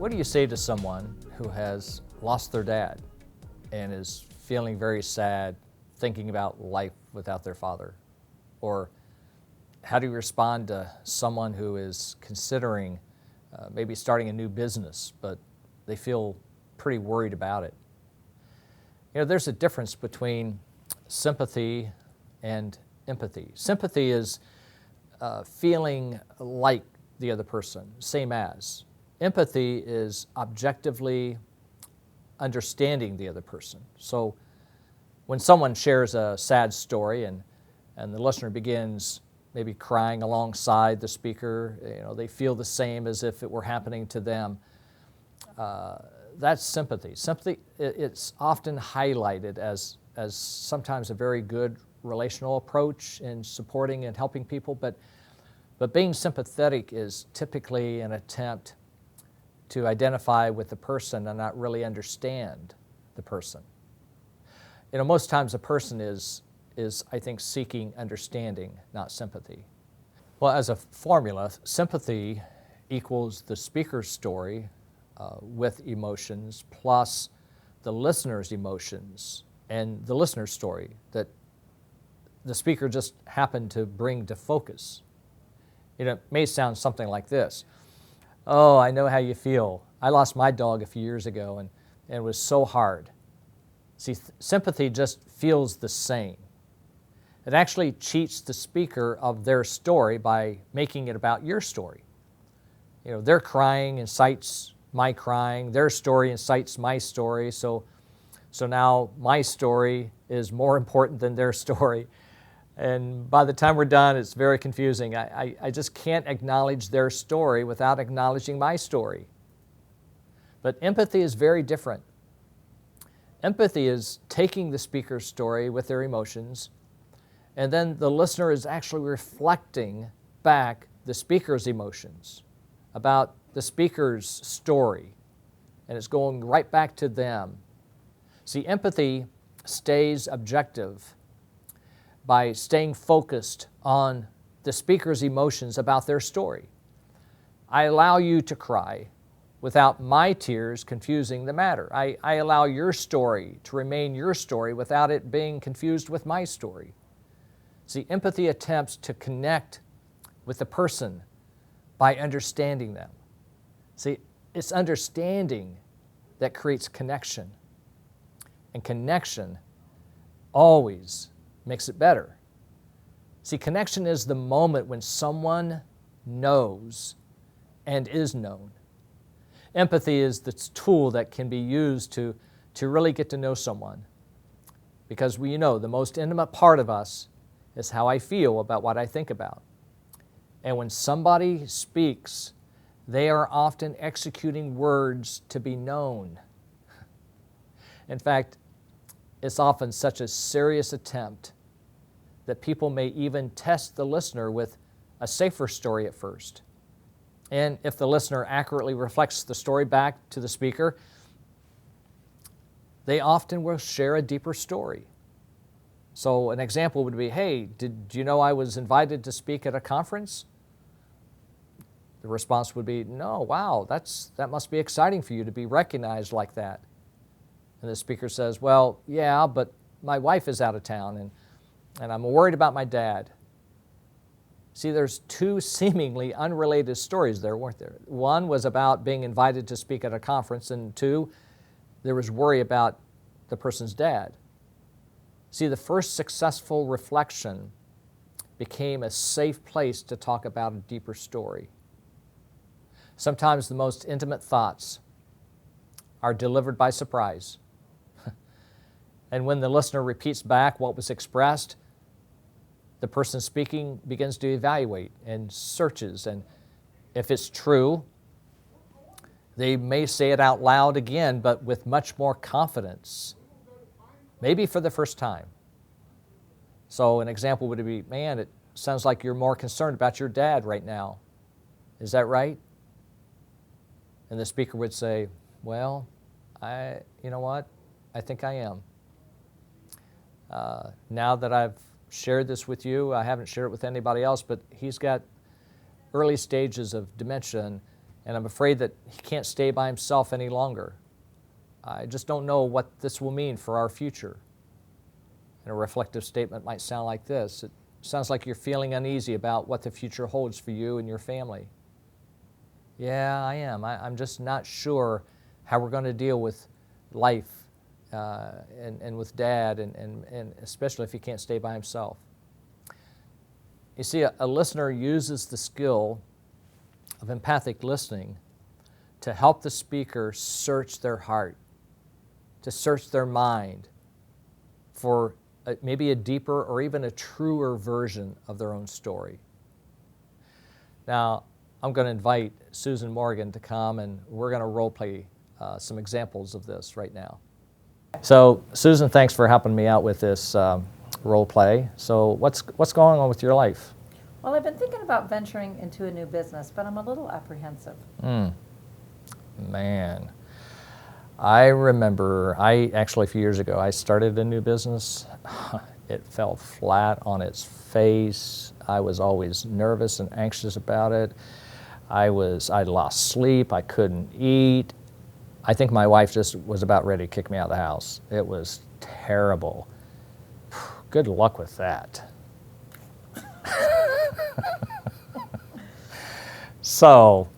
What do you say to someone who has lost their dad and is feeling very sad, thinking about life without their father? Or how do you respond to someone who is considering maybe starting a new business, but they feel pretty worried about it? You know, there's a difference between sympathy and empathy. Sympathy is feeling like the other person, same as. Empathy is objectively understanding the other person. So when someone shares a sad story and the listener begins maybe crying alongside the speaker, you know, they feel the same as if it were happening to them. That's sympathy. Sympathy, it's often highlighted as sometimes a very good relational approach in supporting and helping people, but being sympathetic is typically an attempt to identify with the person and not really understand the person. You know, most times a person is I think, seeking understanding, not sympathy. Well, as a formula, sympathy equals the speaker's story with emotions plus the listener's emotions and the listener's story that the speaker just happened to bring to focus. You know, it may sound something like this. Oh, I know how you feel. I lost my dog a few years ago and it was so hard. See, sympathy just feels the same. It actually cheats the speaker of their story by making it about your story. You know, their crying incites my crying, their story incites my story, so now my story is more important than their story. And by the time we're done, it's very confusing. I just can't acknowledge their story without acknowledging my story. But empathy is very different. Empathy is taking the speaker's story with their emotions, and then the listener is actually reflecting back the speaker's emotions about the speaker's story, and it's going right back to them. See, empathy stays objective by staying focused on the speaker's emotions about their story. I allow you to cry without my tears confusing the matter. I allow your story to remain your story without it being confused with my story. See, empathy attempts to connect with the person by understanding them. See, it's understanding that creates connection. And connection always makes it better. See, connection is the moment when someone knows and is known. Empathy is the tool that can be used to really get to know someone. Because we know the most intimate part of us is how I feel about what I think about. And when somebody speaks, they are often executing words to be known. In fact, it's often such a serious attempt that people may even test the listener with a safer story at first. And if the listener accurately reflects the story back to the speaker, they often will share a deeper story. So an example would be, hey, did you know I was invited to speak at a conference? The response would be, no, wow, that must be exciting for you to be recognized like that. And the speaker says, well, yeah, but my wife is out of town and I'm worried about my dad. See, there's two seemingly unrelated stories there, weren't there? One was about being invited to speak at a conference, and two, there was worry about the person's dad. See, the first successful reflection became a safe place to talk about a deeper story. Sometimes the most intimate thoughts are delivered by surprise. And when the listener repeats back what was expressed, the person speaking begins to evaluate and searches. And if it's true, they may say it out loud again, but with much more confidence, maybe for the first time. So an example would be, man, it sounds like you're more concerned about your dad right now. Is that right? And the speaker would say, well, you know what? I think I am. Now that I've shared this with you, I haven't shared it with anybody else, but he's got early stages of dementia, and I'm afraid that he can't stay by himself any longer. I just don't know what this will mean for our future. And a reflective statement might sound like this. It sounds like you're feeling uneasy about what the future holds for you and your family. Yeah, I am. I'm just not sure how we're going to deal with life and with Dad, and especially if he can't stay by himself. You see, a listener uses the skill of empathic listening to help the speaker search their heart, to search their mind for maybe a deeper or even a truer version of their own story. Now, I'm going to invite Susan Morgan to come, and we're going to role play some examples of this right now. So, Susan, thanks for helping me out with this role play. So, what's going on with your life? Well, I've been thinking about venturing into a new business, but I'm a little apprehensive. Man, I remember, actually a few years ago, I started a new business. It fell flat on its face. I was always nervous and anxious about it. I lost sleep. I couldn't eat. I think my wife just was about ready to kick me out of the house. It was terrible. Good luck with that. So,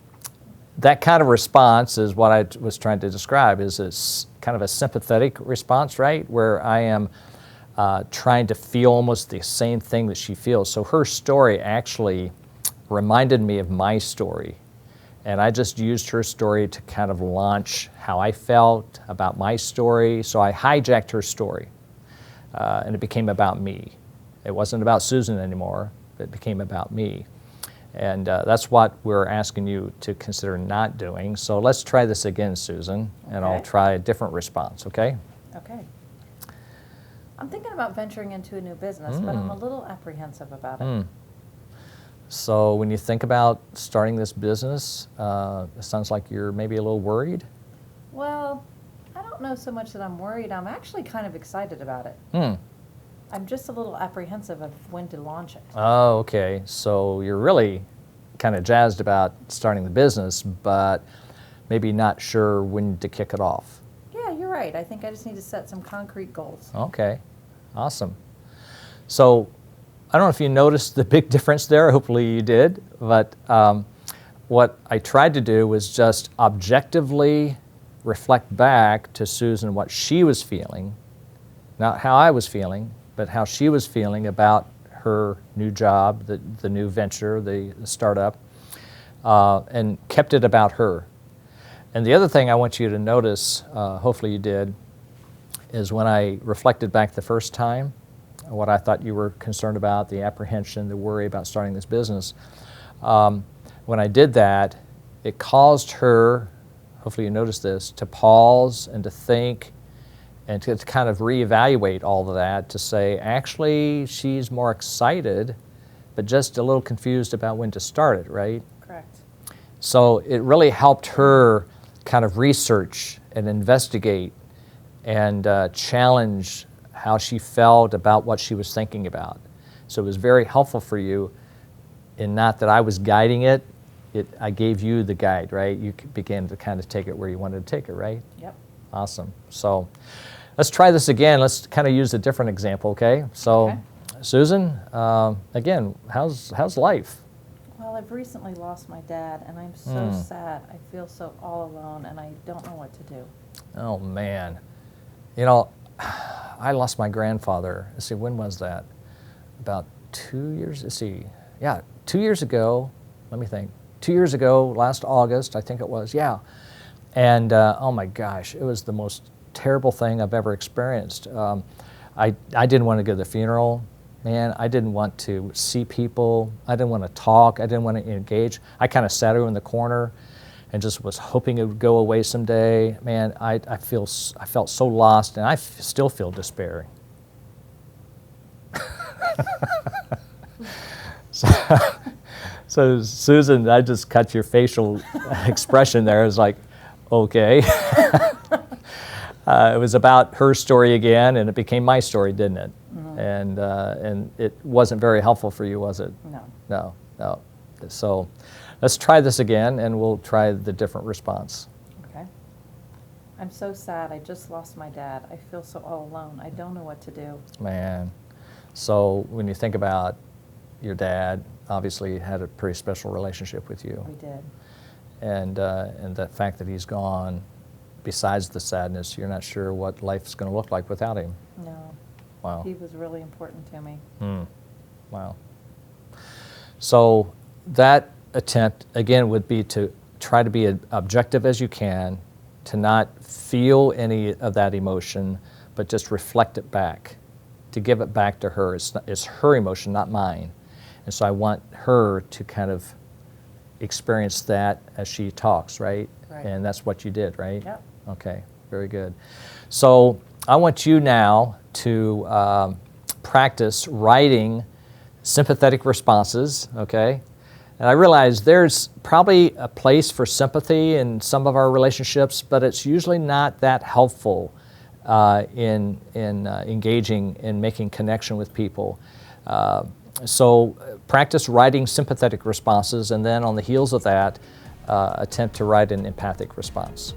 that kind of response is what I was trying to describe, is kind of a sympathetic response, right? Where I am trying to feel almost the same thing that she feels. So her story actually reminded me of my story. And I just used her story to kind of launch how I felt about my story. So I hijacked her story, and it became about me. It wasn't about Susan anymore. It became about me. And that's what we're asking you to consider not doing. So let's try this again, Susan, and I'll try a different response, okay? Okay. I'm thinking about venturing into a new business, but I'm a little apprehensive about it. So when you think about starting this business, it sounds like you're maybe a little worried? Well, I don't know so much that I'm worried. I'm actually kind of excited about it. I'm just a little apprehensive of when to launch it. Oh, okay. So you're really kind of jazzed about starting the business, but maybe not sure when to kick it off. Yeah, you're right. I think I just need to set some concrete goals. Okay, awesome. So I don't know if you noticed the big difference there. Hopefully you did. But what I tried to do was just objectively reflect back to Susan what she was feeling, not how I was feeling, but how she was feeling about her new job, the new venture, the startup, and kept it about her. And the other thing I want you to notice, hopefully you did, is when I reflected back the first time, what I thought you were concerned about, the apprehension, the worry about starting this business, when I did that, it caused her, hopefully you noticed this, to pause and to think and to kind of reevaluate all of that, to say, actually, she's more excited, but just a little confused about when to start it, right? Correct. So it really helped her kind of research and investigate and challenge how she felt about what she was thinking about. So it was very helpful for you, in not that I was guiding it, I gave you the guide, right? You began to kind of take it where you wanted to take it, right? Yep. Awesome. So let's try this again. Let's kind of use a different example, okay? So, Susan, again, how's life? Well, I've recently lost my dad, and I'm so sad. I feel so all alone, and I don't know what to do. Oh, man. You know, I lost my grandfather. Let's see, when was that? About 2 years, let's see. Yeah, 2 years ago, let me think. 2 years ago, last August, I think it was, yeah. And oh my gosh, it was the most terrible thing I've ever experienced. I didn't want to go to the funeral, man. I didn't want to see people. I didn't want to talk. I didn't want to engage. I kind of sat over in the corner and just was hoping it would go away someday. Man, I felt so lost, and I still feel despairing. So Susan, I just cut your facial expression there. It was like, okay. It was about her story again, and it became my story, didn't it? And it wasn't very helpful for you, was it? No. No. So let's try this again, and we'll try the different response. Okay. I'm so sad. I just lost my dad. I feel so all alone. I don't know what to do. Man. So when you think about your dad, obviously had a pretty special relationship with you. We did. And the fact that he's gone, besides the sadness, you're not sure what life's going to look like without him. No. Wow. He was really important to me. Wow. So that attempt, again, would be to try to be as objective as you can, to not feel any of that emotion, but just reflect it back, to give it back to her. It's her emotion, not mine. And so I want her to kind of experience that as she talks, right? Right. And that's what you did, right? Yep. Okay, very good. So I want you now to practice writing sympathetic responses, okay? And I realize there's probably a place for sympathy in some of our relationships, but it's usually not that helpful in engaging and making connection with people. So practice writing sympathetic responses, and then on the heels of that, attempt to write an empathic response.